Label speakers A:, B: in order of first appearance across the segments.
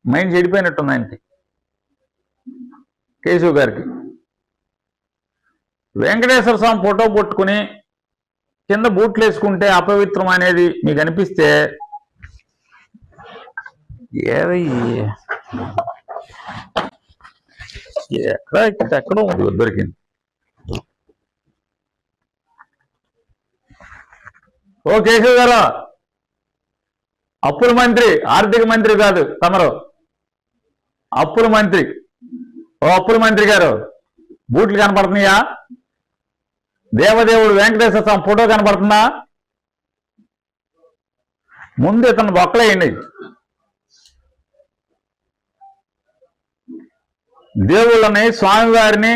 A: Mind చెడిపోయినట్టుంది ఆయనకి, కేశవ్ గారికి. వెంకటేశ్వర స్వామి photo పట్టుకుని కింద బూట్లు వేసుకుంటే అపవిత్రం అనేది మీకు అనిపిస్తే ఏది ఎక్కడో దొరికింది. ఓ కేశవ్ గారు, అప్పుల మంత్రి, ఆర్థిక మంత్రి కాదు తమరు, అప్పుల మంత్రి. ఓ అప్పుల మంత్రి గారు, బూట్లు కనపడుతున్నాయా? దేవదేవుడు వెంకటేశ్వర స్వామి ఫోటో కనపడుతుందా? ముందు ఇతను బొక్కలేయండి. దేవుళ్ళని, స్వామివారిని,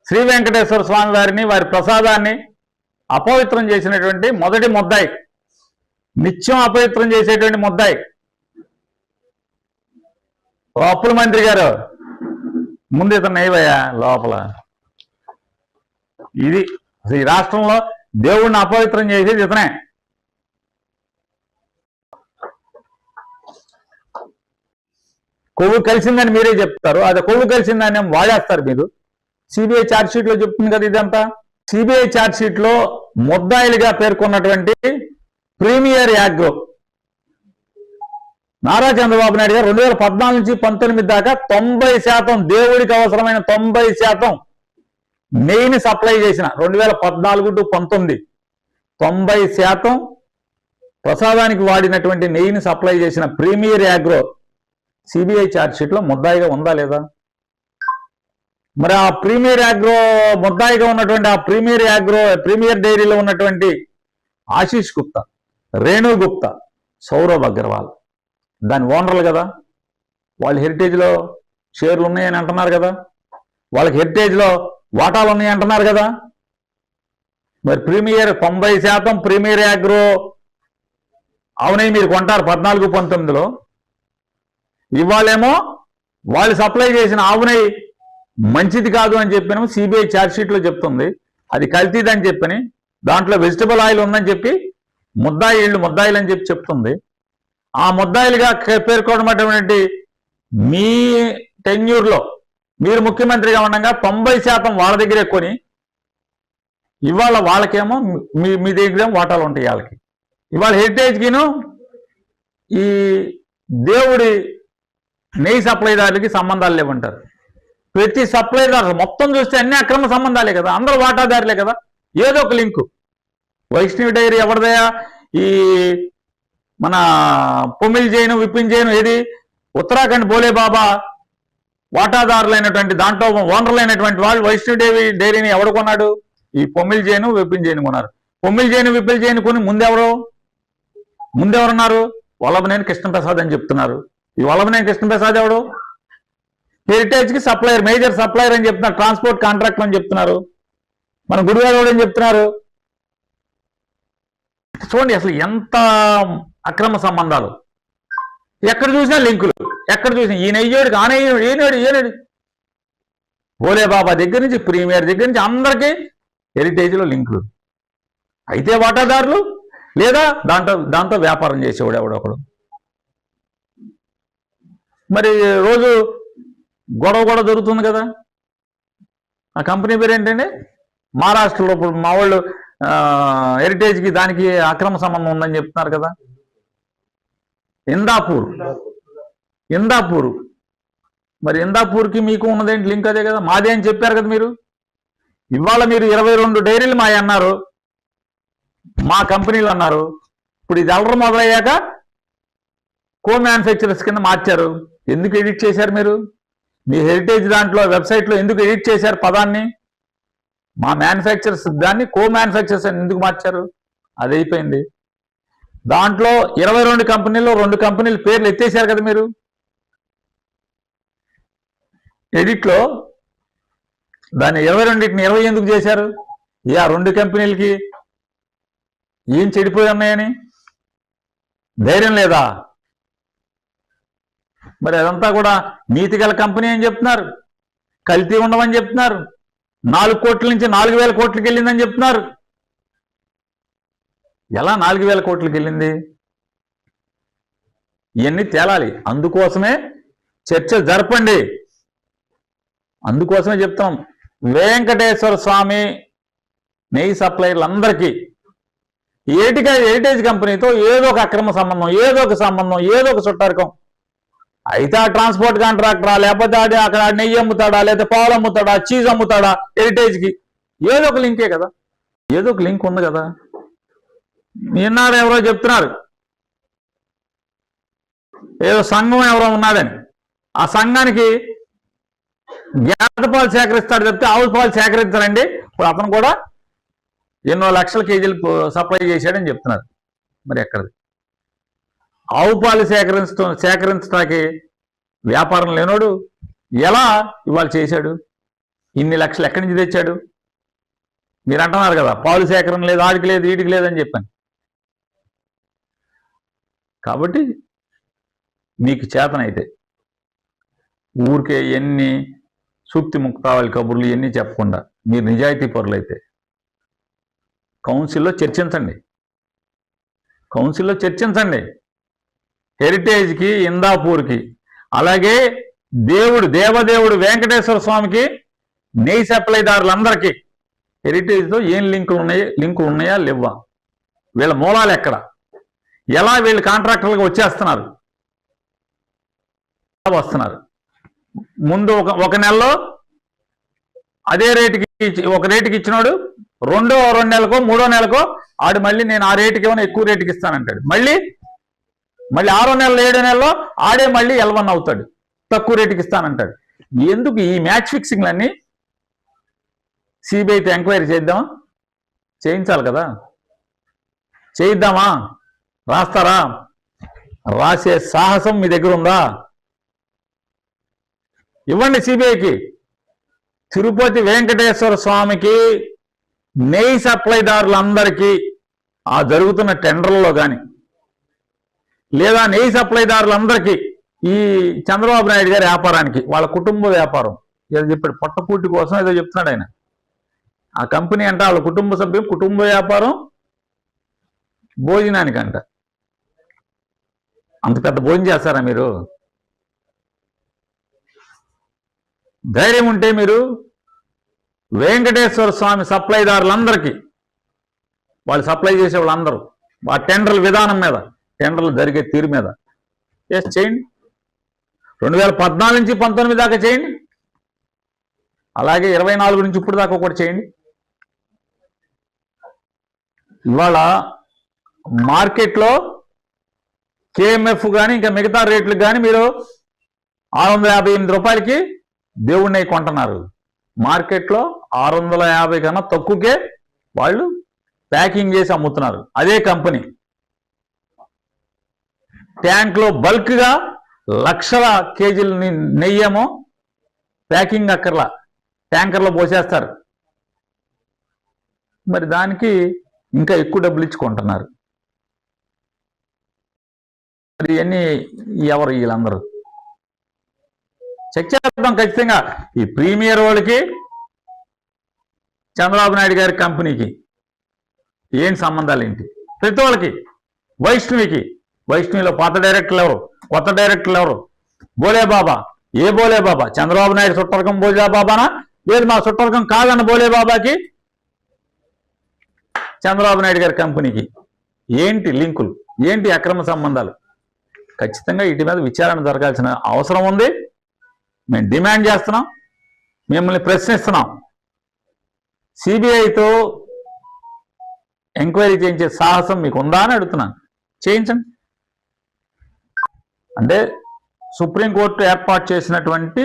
A: శ్రీ వెంకటేశ్వర స్వామి వారిని, వారి ప్రసాదాన్ని అపవిత్రం చేసినటువంటి మొదటి ముద్దాయి, నిత్యం అపవిత్రం చేసేటువంటి ముద్దాయి ఓ అప్పుల మంత్రి గారు, ముందు ఇతను నయ్యవయ్యా లోపల. ఇది ఈ రాష్ట్రంలో దేవుణ్ణి అపవిత్రం చేసేది ఇతనే. కొవ్వు కలిసిందని మీరే చెప్తారు, అది కొవ్వు కలిసిందని వాడేస్తారు మీరు. సిబిఐ ఛార్జ్షీట్ లో చెప్తుంది కదా ఇదంతా. సిబిఐ ఛార్జ్షీట్ లో ముద్దాయిలుగా పేర్కొన్నటువంటి ప్రీమియర్ యాగ్రో నారా చంద్రబాబు నాయుడు గారు 2014 నుంచి 19 దాకా 90% దేవుడికి అవసరమైన 90% నెయ్యిని సప్లై చేసిన 2014 టు 19 90% ప్రసాదానికి వాడినటువంటి నెయ్యిని సప్లై చేసిన ప్రీమియర్ యాగ్రో సిబిఐ ఛార్జ్షీట్ లో ముద్దాయిగా ఉందా లేదా? మరి ఆ ప్రీమియర్ యాగ్రో ముద్దాయిగా ఉన్నటువంటి ఆ ప్రీమియర్ డైరీలో ఉన్నటువంటి ఆశీష్ గుప్తా, రేణు గుప్తా, సౌరవ్ అగర్వాల్ దాని ఓనర్లు కదా, వాళ్ళ హెరిటేజ్లో షేర్లు ఉన్నాయని అంటున్నారు కదా, వాళ్ళకి హెరిటేజ్లో వాటాలు ఉన్నాయి అంటున్నారు కదా. మరి ప్రీమియర్ 90% ప్రీమియర్ యాగ్రో అవునై మీరు కొంటారు 14-19లో. ఇవాళేమో వాళ్ళు సప్లై చేసిన ఆవునై మంచిది కాదు అని చెప్పిన సిబిఐ ఛార్జ్షీట్లో చెప్తుంది, అది కల్తీదని చెప్పని, దాంట్లో వెజిటబుల్ ఆయిల్ ఉందని చెప్పి ముద్దాయిలు అని చెప్పి చెప్తుంది. ఆ ముద్దాయిలుగా పేర్కొన్నటువంటి మీ టెన్యూర్లో మీరు ముఖ్యమంత్రిగా ఉండగా 90% వాళ్ళ దగ్గరే కొని ఇవాళ వాళ్ళకేమో మీ దగ్గర వాటాలు ఉంటాయి వాళ్ళకి. ఇవాళ హెరిటేజ్కిను ఈ దేవుడి నెయ్యి సప్లైదారులకి సంబంధాలు లేవంటారు. ప్రతి సప్లైదారు మొత్తం చూస్తే అన్ని అక్రమ సంబంధాలే కదా, అందరూ వాటాదారులే కదా. ఏదో ఒక లింకు. వైష్ణవి డైరీ ఎవరిదయా? ఈ మన పొమిల్ జైను, విపిన్ జైను, ఏది ఉత్తరాఖండ్ బోలే బాబా వాటాదారులైనటువంటి దాంట్లో ఓనర్లైనటువంటి వాళ్ళు వైష్ణవి డైరీని ఎవడు కొన్నాడు? ఈ పొమిల్ జైను, విపిన్ జైను కొన్నారు. పొమిల్ జైను, విపిన్ జైను కొని ముందెవరున్నారు? వల్లభనేని కృష్ణప్రసాద్ అని చెప్తున్నారు. ఈ వల్లభనేని కృష్ణప్రసాద్ ఎవడు? హెరిటేజ్ కి సప్లయర్, మేజర్ సప్లయర్ అని చెప్తున్నారు, ట్రాన్స్పోర్ట్ కాంట్రాక్ట్ అని చెప్తున్నారు. మన గుడివాడ అని చెప్తున్నారు. చూడండి అసలు ఎంత అక్రమ సంబంధాలు, ఎక్కడ చూసినా లింకులు, ఎక్కడ చూసినా ఈయన అయ్యోడికి ఈయనడు భోలే బాబా దగ్గర నుంచి ప్రీమియర్ దగ్గర నుంచి అందరికీ హెరిటేజ్లో లింకులు. అయితే వాటాదారులు లేదా దాంతో వ్యాపారం చేసేవాడు ఎవడొకడు. మరి రోజు గొడవ జరుగుతుంది కదా. ఆ కంపెనీ పేరు ఏంటండి? మహారాష్ట్రలో ఇప్పుడు మా వాళ్ళు హెరిటేజ్కి దానికి అక్రమ సంబంధం ఉందని చెప్తున్నారు కదా. ఇందాపూర్. మరి ఇందాపూర్కి మీకు ఉన్నదేంటి లింక్? అదే కదా, మాదే అని చెప్పారు కదా మీరు. ఇవాళ మీరు 22 డైరీలు మాయ అన్నారు, మా కంపెనీలు అన్నారు. ఇప్పుడు ఇది అల్లరి మొదలయ్యాక కో మ్యానుఫ్యాక్చరర్స్ కింద మార్చారు. ఎందుకు ఎడిట్ చేశారు మీరు? మీ హెరిటేజ్ దాంట్లో వెబ్సైట్లో ఎందుకు ఎడిట్ చేశారు పదాన్ని? మా మ్యానుఫ్యాక్చరర్స్ దాన్ని కో మ్యానుఫ్యాక్చరర్స్ అని ఎందుకు మార్చారు? అది అయిపోయింది. దాంట్లో 22 కంపెనీల్లో 2 కంపెనీల పేర్లు ఎత్తేసారు కదా మీరు ఎడిట్లో. దాన్ని 22ని 20 ఎందుకు చేశారు? ఆ 2 కంపెనీలకి ఏం చెడిపోయి ఉన్నాయని ధైర్యం లేదా? మరి అదంతా కూడా నీతిగల కంపెనీ అని చెప్తున్నారు, కల్తీ ఉండవని చెప్తున్నారు, 4 కోట్ల నుంచి 4,000 కోట్లకి వెళ్ళిందని చెప్తున్నారు. ఎలా 4,000 కోట్లకి వెళ్ళింది? ఇవన్నీ తేలాలి. అందుకోసమే చర్చ జరపండి. అందుకోసమే చెప్తాం, వెంకటేశ్వర స్వామి నెయ్యి సప్లైర్లందరికీ హెరిటేజ్ కంపెనీతో ఏదో ఒక అక్రమ సంబంధం, ఏదో ఒక చుట్టారకం అయితే ఆ ట్రాన్స్పోర్ట్ కాంట్రాక్టరా, లేకపోతే అక్కడ నెయ్యి అమ్ముతాడా, లేకపోతే పాలు అమ్ముతాడా, చీజ్ అమ్ముతాడా, హెరిటేజ్కి ఏదో ఒక లింకే కదా, ఏదో ఒక లింక్ ఉంది కదా. నిన్నారు ఎవరో చెప్తున్నారు ఏదో సంఘం ఎవరో ఉన్నాడని, ఆ సంఘానికి గేదె పాలు సేకరిస్తాడు చెప్తే ఆవు పాలు సేకరించారండి. ఇప్పుడు అతను కూడా ఎన్నో లక్షల కేజీలు సప్లై చేశాడని చెప్తున్నారు. మరి ఎక్కడది? ఆవు పాలు సేకరించడానికి వ్యాపారం లేనోడు ఎలా ఇవాళ చేశాడు? ఇన్ని లక్షలు ఎక్కడి నుంచి తెచ్చాడు? మీరు అంటున్నారు కదా పాలు సేకరణ లేదు, ఆడికి లేదు, వీటికి లేదని చెప్పాను. కాబట్టి మీకు చేతనైతే ఊరికే ఎన్ని సూక్తి ముక్తావళి కబుర్లు ఎన్ని చెప్పకుండా మీరు నిజాయితీ పరులైతే కౌన్సిల్లో చర్చించండి. హెరిటేజ్కి, ఇందాపూర్కి, అలాగే దేవదేవుడు వెంకటేశ్వర స్వామికి నెయ్యి సప్లైదారులందరికీ హెరిటేజ్తో ఏం లింకులు ఉన్నాయా లేవా, వీళ్ళ మూలాలు ఎక్కడ, ఎలా వీళ్ళు కాంట్రాక్టర్లుగా వస్తున్నారు. ముందు ఒక నెలలో అదే ఒక రేటుకి ఇచ్చినోడు 2 నెలలకో 3 నెలలకో ఆడు మళ్ళీ నేను ఆ రేటుకి ఏమైనా ఎక్కువ రేటుకి ఇస్తానంటాడు. మళ్ళీ 6వ నెలలో 7వ నెలలో ఆడే మళ్ళీ L1 అవుతాడు, తక్కువ రేటుకి ఇస్తానంటాడు. ఎందుకు ఈ మ్యాచ్ ఫిక్సింగ్లన్నీ? సిబిఐతో ఎంక్వైరీ చేయించాలి కదా. చేయిద్దామా? రాస్తారా? రాసే సాహసం మీ దగ్గర ఉందా? ఇవ్వండి సిబిఐకి. తిరుపతి వెంకటేశ్వర స్వామికి నెయ్యి సప్లైదారులందరికీ ఆ జరుగుతున్న టెండర్లలో కానీ, లేదా నెయ్యి సప్లైదారులందరికీ ఈ చంద్రబాబు నాయుడు గారి వ్యాపారానికి, వాళ్ళ కుటుంబ వ్యాపారం ఏదో చెప్పాడు, పొట్టపూటి కోసం ఏదో చెప్తున్నాడు ఆయన. ఆ కంపెనీ అంట వాళ్ళ కుటుంబ వ్యాపారం భోజనానికంట. అంత పెద్ద భోజనం చేస్తారా మీరు? ధైర్యం ఉంటే మీరు వెంకటేశ్వర స్వామి సప్లైదారులందరికీ, వాళ్ళు సప్లై చేసే వాళ్ళందరూ ఆ టెండర్ల విధానం మీద, టెండర్లు జరిగే తీరు మీద చేయండి. 2014 నుంచి 19 దాకా చేయండి, అలాగే 24 నుంచి ఇప్పుడు దాకా కూడా చేయండి. ఇవాళ మార్కెట్లో కేఎంఎఫ్ కానీ ఇంకా మిగతా రేట్లకు కానీ మీరు 658 రూపాయలకి దేవుడి నెయ్యి కొంటున్నారు. మార్కెట్లో 650 కన్నా తక్కువకే వాళ్ళు ప్యాకింగ్ చేసి అమ్ముతున్నారు. అదే కంపెనీ ట్యాంక్లో బల్క్గా లక్షల కేజీల నెయ్యేమో ప్యాకింగ్ అక్కర్లా ట్యాంకర్లో పోసేస్తారు. మరి దానికి ఇంకా ఎక్కువ డబ్బులు ఇచ్చుకుంటున్నారు. మరి ఇవన్నీ ఎవరు వీళ్ళందరూ? చెక్ చేద్దాం ఖచ్చితంగా. ఈ ప్రీమియర్ వాళ్ళకి, చంద్రబాబు నాయుడు గారి కంపెనీకి ఏంటి సంబంధాలు ఏంటి? ప్రతి వాళ్ళకి. వైష్ణవిలో పాత డైరెక్టర్లు ఎవరు, కొత్త డైరెక్టర్లు ఎవరు? బోలేబాబా. ఏ బోలేబాబా? చంద్రబాబు నాయుడు చుట్టరకం బోలేబాబానా? లేదు మా చుట్టరకం కాదన్న బోలేబాబాకి చంద్రబాబు నాయుడు గారి కంపెనీకి ఏంటి లింకులు, ఏంటి అక్రమ సంబంధాలు? ఖచ్చితంగా వీటి మీద విచారణ జరగాల్సిన అవసరం ఉంది. మేము డిమాండ్ చేస్తున్నాం, మిమ్మల్ని ప్రశ్నిస్తున్నాం. సిబిఐతో ఎంక్వైరీ చేయించే సాహసం మీకు ఉందా అని అడుగుతున్నాను. చేయించండి. అంటే సుప్రీంకోర్టు ఏర్పాటు చేసినటువంటి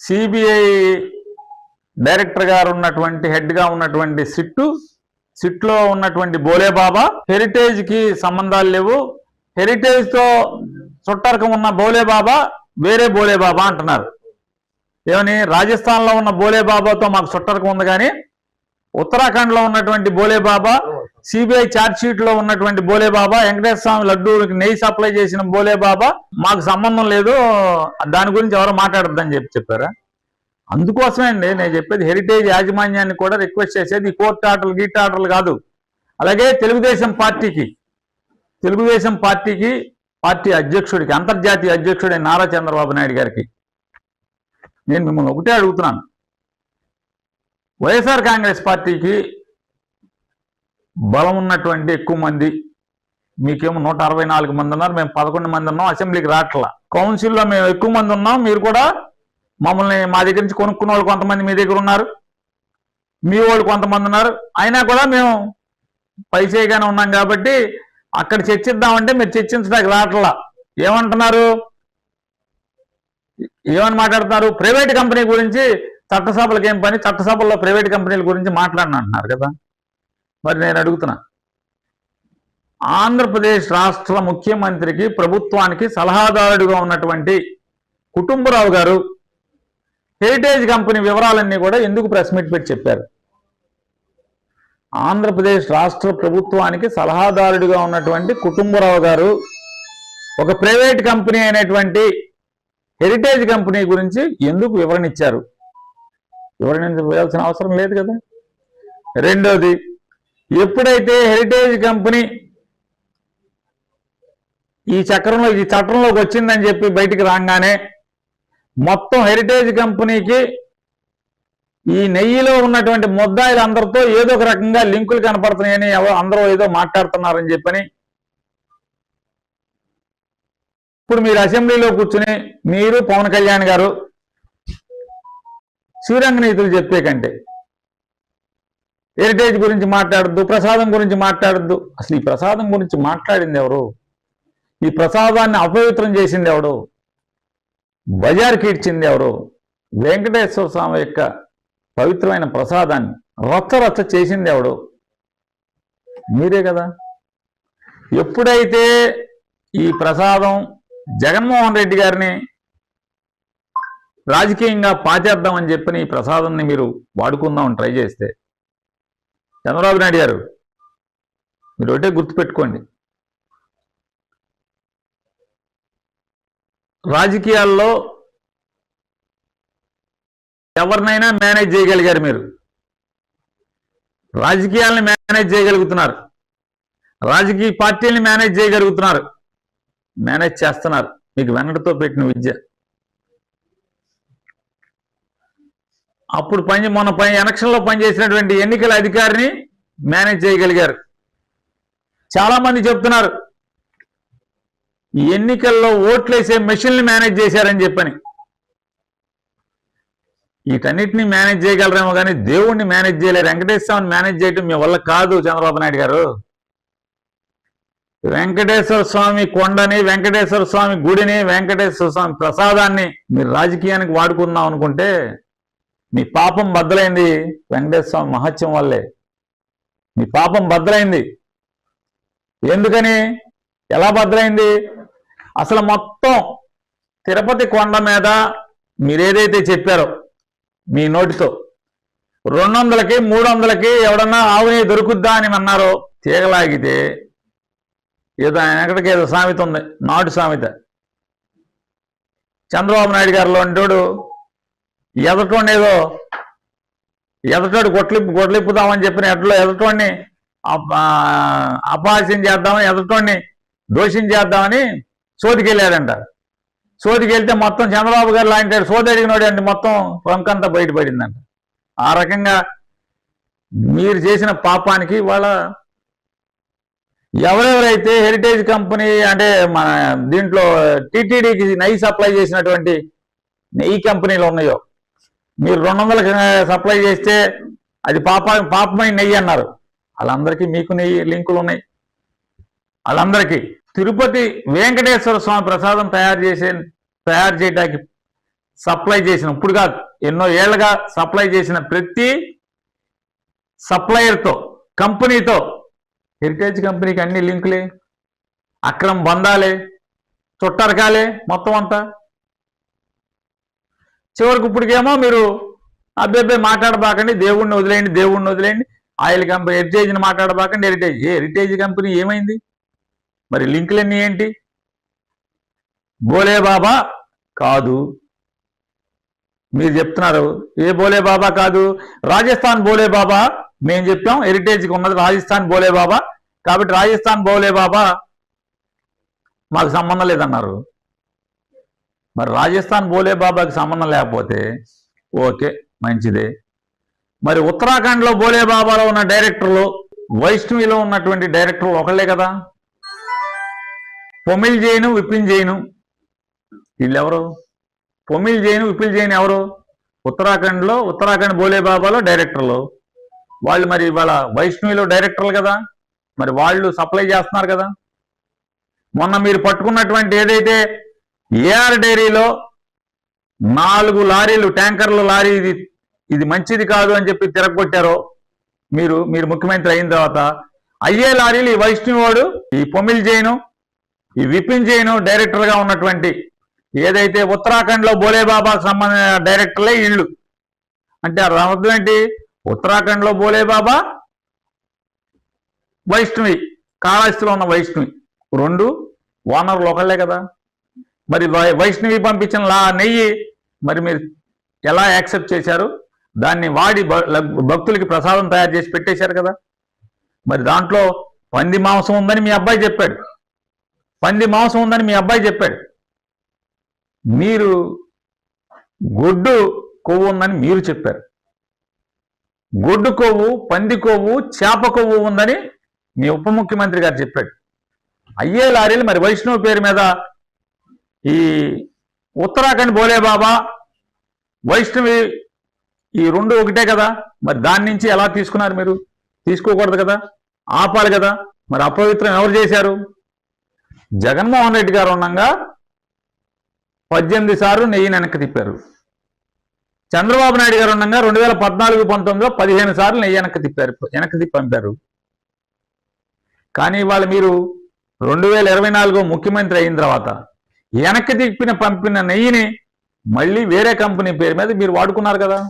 A: సిబిఐ డైరెక్టర్ గారు ఉన్నటువంటి, హెడ్గా ఉన్నటువంటి సిట్లో ఉన్నటువంటి బోలేబాబా హెరిటేజ్కి సంబంధాలు లేవు, హెరిటేజ్తో చుట్టరకం ఉన్న బోలేబాబా వేరే బోలేబాబా అంటున్నారు. ఏమని? రాజస్థాన్లో ఉన్న బోలేబాబాతో మాకు చుట్టరకం ఉంది, కానీ ఉత్తరాఖండ్లో ఉన్నటువంటి బోలేబాబా, సిబిఐ ఛార్జ్షీట్లో ఉన్నటువంటి బోలేబాబా, వెంకటేశ్వర స్వామి లడ్డూకి నెయ్యి సప్లై చేసిన బోలేబాబా మాకు సంబంధం లేదు, దాని గురించి ఎవరో మాట్లాడద్దని చెప్పారా? అందుకోసమే అండి నేను చెప్పేది, హెరిటేజ్ యాజమాన్యాన్ని కూడా రిక్వెస్ట్ చేసేది ఈ కోర్టు ఆర్డర్లు గీట్ ఆర్డర్లు కాదు. అలాగే తెలుగుదేశం పార్టీకి పార్టీ అధ్యక్షుడికి, అంతర్జాతీయ అధ్యక్షుడైన నారా చంద్రబాబు నాయుడు గారికి నేను మిమ్మల్ని ఒకటే అడుగుతున్నాను. వైఎస్ఆర్ కాంగ్రెస్ పార్టీకి బలం ఉన్నటువంటి ఎక్కువ మంది, మీకేమో 164 మంది ఉన్నారు, మేము 11 మంది ఉన్నాం, అసెంబ్లీకి రావట్లా. కౌన్సిల్లో మేము ఎక్కువ మంది ఉన్నాం, మీరు కూడా మమ్మల్ని మా దగ్గర నుంచి కొనుక్కున్న వాళ్ళు కొంతమంది మీ దగ్గర ఉన్నారు, మీ వాళ్ళు కొంతమంది ఉన్నారు, అయినా కూడా మేము పైసేగానే ఉన్నాం కాబట్టి అక్కడ చర్చిద్దామంటే మీరు చర్చించడానికి రావట్లా. ఏమంటున్నారు, ఏమని మాట్లాడుతున్నారు? ప్రైవేట్ కంపెనీ గురించి చట్టసభలకు ఏం పని, చట్టసభల్లో ప్రైవేట్ కంపెనీల గురించి మాట్లాడిన అంటున్నారు కదా. మరి నేను అడుగుతున్నా, ఆంధ్రప్రదేశ్ రాష్ట్ర ముఖ్యమంత్రికి, ప్రభుత్వానికి సలహాదారుడిగా ఉన్నటువంటి కుటుంబరావు గారు హెరిటేజ్ కంపెనీ వివరాలన్నీ కూడా ఎందుకు ప్రెస్ మీట్ పెట్టి చెప్పారు? ఆంధ్రప్రదేశ్ రాష్ట్ర ప్రభుత్వానికి సలహాదారుడిగా ఉన్నటువంటి కుటుంబరావు గారు ఒక ప్రైవేట్ కంపెనీ అయినటువంటి హెరిటేజ్ కంపెనీ గురించి ఎందుకు వివరణ ఇచ్చారు? వివరణ ఇవ్వాల్సిన అవసరం లేదు కదా. రెండోది, ఎప్పుడైతే హెరిటేజ్ కంపెనీ ఈ చట్టంలోకి వచ్చిందని చెప్పి బయటికి రాగానే మొత్తం హెరిటేజ్ కంపెనీకి ఈ నెయ్యిలో ఉన్నటువంటి ముద్దాయిలందరితో ఏదో ఒక రకంగా లింకులు కనపడుతున్నాయని అందరూ ఏదో మాట్లాడుతున్నారని చెప్పని ఇప్పుడు మీరు అసెంబ్లీలో కూర్చుని మీరు పవన్ కళ్యాణ్ గారు శ్రీరంగ నీతులు చెప్పే కంటే హెరిటేజ్ గురించి మాట్లాడద్దు, ప్రసాదం గురించి మాట్లాడద్దు. అసలు ఈ ప్రసాదం గురించి మాట్లాడింది ఎవరు? ఈ ప్రసాదాన్ని అపవిత్రం చేసింది ఎవడు? బజార్కి ఇచ్చింది ఎవరు? వెంకటేశ్వర స్వామి యొక్క పవిత్రమైన ప్రసాదాన్ని రచ్చ చేసింది ఎవడు? మీరే కదా. ఎప్పుడైతే ఈ ప్రసాదం జగన్మోహన్ రెడ్డి గారిని రాజకీయంగా పాచేద్దామని చెప్పని ఈ ప్రసాదాన్ని మీరు వాడుకుందామని ట్రై చేస్తే, చంద్రబాబు నాయుడు గారు మీరు ఒకటే గుర్తుపెట్టుకోండి, రాజకీయాల్లో ఎవరినైనా మేనేజ్ చేయగలిగారు. మీరు రాజకీయాలను మేనేజ్ చేయగలుగుతున్నారు, రాజకీయ పార్టీలను మేనేజ్ చేయగలుగుతున్నారు, మేనేజ్ చేస్తున్నారు. మీకు వెన్నడతో పెట్టిన విద్య. అప్పుడు మొన్న ఎలక్షన్లో పనిచేసినటువంటి ఎన్నికల అధికారిని మేనేజ్ చేయగలిగారు. చాలా మంది చెప్తున్నారు ఈ ఎన్నికల్లో ఓట్లేసే మెషిన్లు మేనేజ్ చేశారని చెప్పని. వీటన్నిటిని మేనేజ్ చేయగలరేమో కానీ దేవుణ్ణి మేనేజ్ చేయలేరు. వెంకటేశ్వర స్వామిని మేనేజ్ చేయడం మీ వల్ల కాదు చంద్రబాబు నాయుడు గారు. వెంకటేశ్వర స్వామి కొండని, వెంకటేశ్వర స్వామి గుడిని, వెంకటేశ్వర స్వామి ప్రసాదాన్ని మీరు రాజకీయానికి వాడుకుందాం అనుకుంటే మీ పాపం బద్దలైంది. వెంకటేశ్వర స్వామి మహత్యం వల్లే మీ పాపం బద్దలైంది. ఎందుకని, ఎలా బద్దలైంది? అసలు మొత్తం తిరుపతి కొండ మీద మీరేదైతే చెప్పారో మీ నోటితో 200కి 300కి ఎవడన్నా ఆవుని దొరుకుద్దా అని అన్నారో, తీగలాగితే ఏదో ఆయన ఎక్కడికి ఏదో సామెత ఉంది, నాటు సామెత. చంద్రబాబు నాయుడు గారిలో అంటాడు ఎదటోడు గొడ్లిప్పుదామని చెప్పిన ఎదటోడిని అపహాస్యం చేద్దామని, ఎదటోడిని దోషం చేద్దామని సోదికెళ్ళాడంట. సోదికెళ్తే మొత్తం చంద్రబాబు గారు లాంటి సోది అడిగినోడు అంటే మొత్తం వంకంతా బయటపడిందంట. ఆ రకంగా మీరు చేసిన పాపానికి వాళ్ళ ఎవరెవరైతే హెరిటేజ్ కంపెనీ అంటే మన దీంట్లో టీటీడీకి నెయ్యి సప్లై చేసినటువంటి నెయ్యి కంపెనీలు ఉన్నాయో, మీరు 200కి సప్లై చేస్తే అది పాపమైన నెయ్యి అన్నారు. వాళ్ళందరికీ మీకు నెయ్యి లింకులు ఉన్నాయి. వాళ్ళందరికీ తిరుపతి వెంకటేశ్వర స్వామి ప్రసాదం తయారు చేయడానికి సప్లై చేసిన, ఇప్పుడు కాదు ఎన్నో ఏళ్లుగా సప్లై చేసిన ప్రతి సప్లయర్తో, కంపెనీతో హెరిటేజ్ కంపెనీకి అన్ని లింకులే, అక్రమ బంధాలే, చుట్టరకాలే మొత్తం అంతా. చివరికి ఇప్పటికేమో మీరు అబ్బాయి మాట్లాడబాకండి, దేవుణ్ణి వదిలేయండి, ఆయిల్ కంపెనీ హెరిటేజ్ని మాట్లాడబాకండి. హెరిటేజ్ కంపెనీ ఏమైంది మరి? లింకులన్నీ ఏంటి? బోలే బాబా కాదు మీరు చెప్తున్నారు. ఏ బోలే బాబా కాదు? రాజస్థాన్ బోలే బాబా మేము చెప్పాం. హెరిటేజ్కి ఉన్నది రాజస్థాన్ బోలే బాబా, కాబట్టి రాజస్థాన్ బోలే బాబా మాకు సంబంధం లేదన్నారు. మరి రాజస్థాన్ భోలే బాబాకి సంబంధం లేకపోతే ఓకే, మంచిదే. మరి ఉత్తరాఖండ్లో భోలే బాబాలో ఉన్న డైరెక్టర్లు, వైష్ణవిలో ఉన్నటువంటి డైరెక్టర్లు ఒకళ్ళే కదా. పొమిల్ జైను, విపిన్ జైను, వీళ్ళెవరు? పొమిల్ జైను, విపిల్ జైన్ ఎవరు? ఉత్తరాఖండ్ భోలే బాబాలో డైరెక్టర్లు వాళ్ళు. మరి వాళ్ళ వైష్ణవిలో డైరెక్టర్లు కదా, మరి వాళ్ళు సప్లై చేస్తున్నారు కదా. మొన్న మీరు పట్టుకున్నటువంటి ఏదైతే ఏఆర్ డైరీలో 4 లారీలు, ట్యాంకర్లు లారీ ఇది మంచిది కాదు అని చెప్పి తిరగొట్టారో మీరు ముఖ్యమంత్రి అయిన తర్వాత, అయ్యే లారీలు ఈ వైష్ణవి వాడు, ఈ పొమిల్ జైను, ఈ విపిన్ జైను డైరెక్టర్గా ఉన్నటువంటి ఏదైతే ఉత్తరాఖండ్లో భోలే బాబాకు సంబంధించిన డైరెక్టర్లే ఇళ్ళు. అంటే అర్థం ఏంటి? ఉత్తరాఖండ్లో భోలే బాబా, వైష్ణవి, కాళహస్తిలో ఉన్న వైష్ణవి, 2 ఓనర్లు ఒకళ్ళే కదా. మరి వైష్ణవి పంపించిన నెయ్యి మరి మీరు ఎలా యాక్సెప్ట్ చేశారు? దాన్ని వాడి భక్తులకి ప్రసాదం తయారు చేసి పెట్టేశారు కదా. మరి దాంట్లో పంది మాంసం ఉందని మీ అబ్బాయి చెప్పాడు. మీరు గొడ్డు కొవ్వు ఉందని మీరు చెప్పారు. గొడ్డు కొవ్వు, పంది కొవ్వు, చేప కొవ్వు ఉందని మీ ఉప ముఖ్యమంత్రి గారు చెప్పాడు. అయ్యే లారీలు మరి వైష్ణవ్ పేరు మీద ఈ ఉత్తరాఖండ్ భోలే బాబా, వైష్ణవి ఈ 2 ఒకటే కదా. మరి దాని నుంచి ఎలా తీసుకున్నారు మీరు? తీసుకోకూడదు కదా, ఆపాలి కదా. మరి అపవిత్రం ఎవరు చేశారు? జగన్మోహన్ రెడ్డి గారు ఉండగా 18 సార్లు నెయ్యిని వెనక్కి తిప్పారు. చంద్రబాబు నాయుడు గారు ఉండగా 2014-19లో 15 సార్లు నెయ్యి వెనక్కి తిప్పి పంపారు. కానీ ఇవాళ మీరు 2024 ముఖ్యమంత్రి అయిన తర్వాత వెనక్కి పంపిన నెయ్యిని మళ్ళీ వేరే కంపెనీ పేరు మీద మీరు వాడుకున్నారు కదా.